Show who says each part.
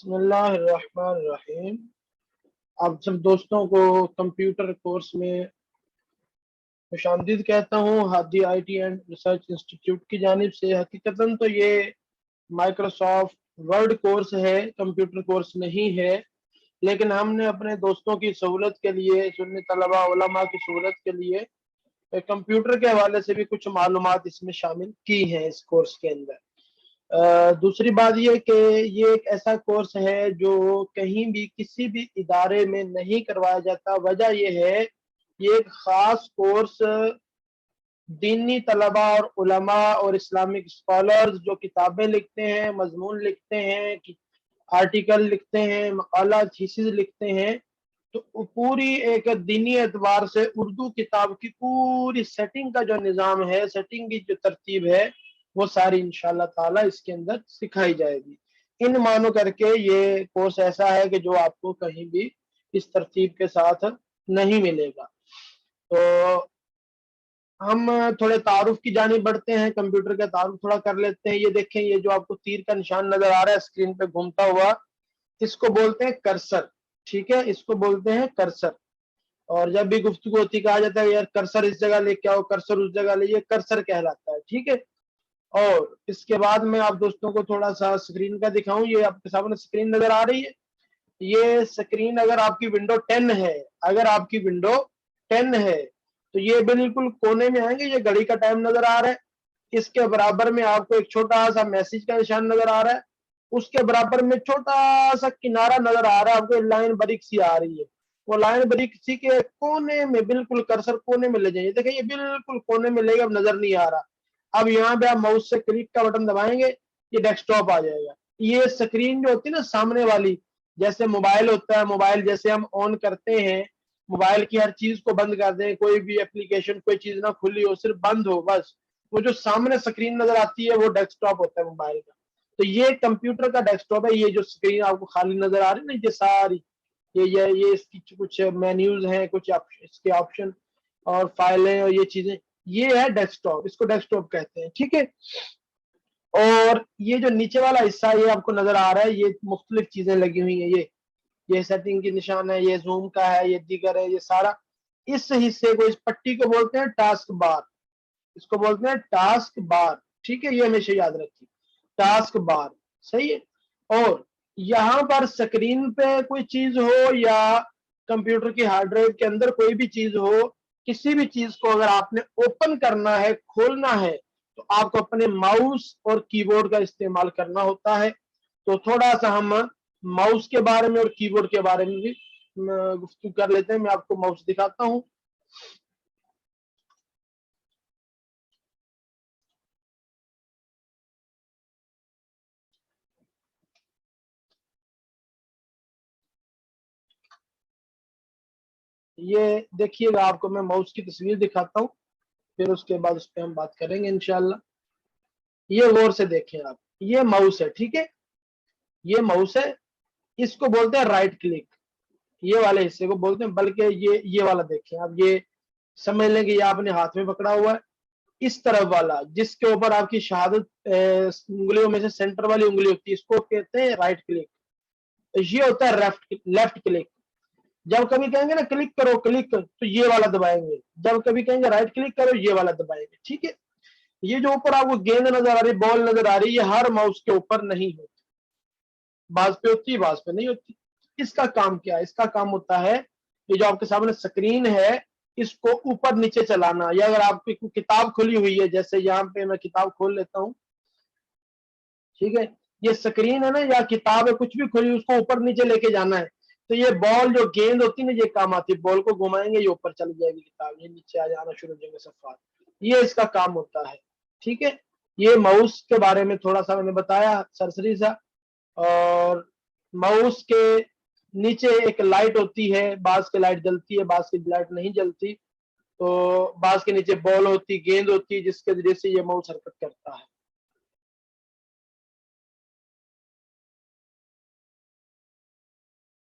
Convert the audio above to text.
Speaker 1: بسم اللہ الرحمن الرحیم۔ آپ سب دوستوں کو کمپیوٹر کورس میں خوش آمدید کہتا ہوں Hadi I T and research institute کی جانب سے۔ حقیقتاً تو یہ مائکروسافٹ ورڈ کورس ہے، کمپیوٹر کورس نہیں ہے، لیکن ہم نے اپنے دوستوں کی سہولت کے لیے، سنی طلباء علماء کی سہولت کے لیے کمپیوٹر کے حوالے سے بھی کچھ معلومات اس میں شامل کی ہیں اس کورس کے اندر۔ دوسری بات یہ کہ یہ ایک ایسا کورس ہے جو کہیں بھی کسی بھی ادارے میں نہیں کروایا جاتا۔ وجہ یہ ہے یہ ایک خاص کورس دینی طلباء اور علماء اور اسلامک اسکالرز جو کتابیں لکھتے ہیں، مضمون لکھتے ہیں، آرٹیکل لکھتے ہیں، مقالہ تھیسز لکھتے ہیں، تو پوری ایک دینی اعتبار سے اردو کتاب کی پوری سیٹنگ کا جو نظام ہے، سیٹنگ کی جو ترتیب ہے، وہ ساری انشاءاللہ تعالی اس کے اندر سکھائی جائے گی۔ ان مانو کر کے یہ کورس ایسا ہے کہ جو آپ کو کہیں بھی اس ترتیب کے ساتھ نہیں ملے گا۔ تو ہم تھوڑے تعارف کی جانب بڑھتے ہیں، کمپیوٹر کا تعارف تھوڑا کر لیتے ہیں۔ یہ دیکھیں، یہ جو آپ کو تیر کا نشان نظر آ رہا ہے اسکرین پہ گھومتا ہوا، اس کو بولتے ہیں کرسر، ٹھیک ہے، اس کو بولتے ہیں کرسر۔ اور جب بھی گفتگو ہوتی کہا جاتا ہے یار کرسر اس جگہ لے کے آؤ، کرسر اس جگہ لے، یہ کرسر کہلاتا ہے، ٹھیک ہے۔ اور اس کے بعد میں آپ دوستوں کو تھوڑا سا اسکرین کا دکھاؤں۔ یہ آپ کے سامنے اسکرین نظر آ رہی ہے، یہ اسکرین اگر آپ کی ونڈو 10 ہے، اگر آپ کی ونڈو 10 ہے تو یہ بالکل کونے میں آئیں گے، یہ گھڑی کا ٹائم نظر آ رہا ہے، اس کے برابر میں آپ کو ایک چھوٹا سا میسج کا نشان نظر آ رہا ہے، اس کے برابر میں چھوٹا سا کنارہ نظر آ رہا ہے، آپ کو لائن بریک سی آ رہی ہے، وہ لائن بریک سی کے کونے میں بالکل کرسر کونے میں لے جائیں۔ دیکھیں یہ بالکل کونے میں لے گا، اب نظر نہیں آ رہا۔ اب یہاں پہ آپ ماؤس سے کلک کا بٹن دبائیں گے، یہ ڈیسک ٹاپ آ جائے گا۔ یہ سکرین جو ہوتی ہے نا سامنے والی، جیسے موبائل ہوتا ہے، موبائل جیسے ہم آن کرتے ہیں، موبائل کی ہر چیز کو بند کر دیں، کوئی بھی اپلیکیشن کوئی چیز نہ کھلی ہو، صرف بند ہو، بس وہ جو سامنے سکرین نظر آتی ہے وہ ڈیسک ٹاپ ہوتا ہے موبائل کا۔ تو یہ کمپیوٹر کا ڈیسک ٹاپ ہے۔ یہ جو سکرین آپ کو خالی نظر آ رہی ہے نا، یہ ساری یہ اس کی کچھ مینیوز ہیں، کچھ اس کے آپشن اور فائلیں اور یہ چیزیں، یہ ہے ڈیسک ٹاپ، اس کو ڈیسک ٹاپ کہتے ہیں، ٹھیک ہے۔ اور یہ جو نیچے والا حصہ یہ آپ کو نظر آ رہا ہے، یہ مختلف چیزیں لگی ہوئی ہیں، یہ سیٹنگ کی نشان ہے، یہ زوم کا ہے، یہ دیگر ہے، یہ سارا اس حصے کو، اس پٹی کو بولتے ہیں ٹاسک بار، اس کو بولتے ہیں ٹاسک بار، ٹھیک ہے، یہ ہمیشہ یاد رکھیے، ٹاسک بار، صحیح ہے۔ اور یہاں پر سکرین پہ کوئی چیز ہو یا کمپیوٹر کی ہارڈ ڈرائیو کے اندر کوئی بھی چیز ہو، کسی بھی چیز کو اگر آپ نے اوپن کرنا ہے، کھولنا ہے، تو آپ کو اپنے ماؤس اور کی بورڈ کا استعمال کرنا ہوتا ہے۔ تو تھوڑا سا ہم ماؤس کے بارے میں اور کی بورڈ کے بارے میں بھی گفتگو کر لیتے ہیں۔ میں آپ کو ماؤس دکھاتا ہوں۔ یہ دیکھیے گا، آپ کو میں ماؤس کی تصویر دکھاتا ہوں، پھر اس کے بعد اس پہ ہم بات کریں گے انشاءاللہ۔ یہ غور سے دیکھیں آپ، یہ ماؤس ہے، ٹھیک ہے، یہ ماؤس ہے، اس کو بولتے ہیں رائٹ کلک، یہ والے حصے کو بولتے ہیں، بلکہ یہ والا دیکھیں آپ، یہ سمجھ لیں کہ یہ آپ نے ہاتھ میں پکڑا ہوا ہے، اس طرف والا جس کے اوپر آپ کی شہادت انگلیوں میں سے سینٹر والی انگلی ہوتی ہے، اس کو کہتے ہیں رائٹ کلک۔ یہ ہوتا ہے لیفٹ کلک۔ جب کبھی کہیں گے نا کلک کرو کلک، تو یہ والا دبائیں گے، جب کبھی کہیں گے رائٹ کلک کرو، یہ والا دبائیں گے، ٹھیک ہے۔ یہ جو اوپر آپ کو گیند نظر آ رہی، بال نظر آ رہی، یہ ہر ماؤس کے اوپر نہیں ہوتی، بعض پہ ہوتی ہے، بعض پہ نہیں ہوتی۔ اس کا کام کیا ہے؟ اس کا کام ہوتا ہے یہ جو آپ کے سامنے سکرین ہے، اس کو اوپر نیچے چلانا، یا اگر آپ کی کتاب کھلی ہوئی ہے، جیسے یہاں پہ میں کتاب کھول لیتا ہوں، ٹھیک ہے، یہ سکرین ہے نا، یا کتاب ہے کچھ بھی کھلی، اس کو اوپر نیچے لے کے جانا ہے، تو یہ بال جو گیند ہوتی ہے نا، یہ کام آتی ہے، بال کو گھمائیں گے یہ اوپر چلی جائے گی کتاب، یہ نیچے آ جانا شروع ہو جائیں گے صفحات، یہ اس کا کام ہوتا ہے، ٹھیک ہے۔ یہ ماؤس کے بارے میں تھوڑا سا میں نے بتایا سرسری سا۔ اور ماؤس کے نیچے ایک لائٹ ہوتی ہے، بعض کی لائٹ جلتی ہے، بعض کی لائٹ نہیں جلتی، تو بعض کے نیچے بال ہوتی، گیند ہوتی، جس کے ذریعے سے یہ ماؤس حرکت کرتا ہے۔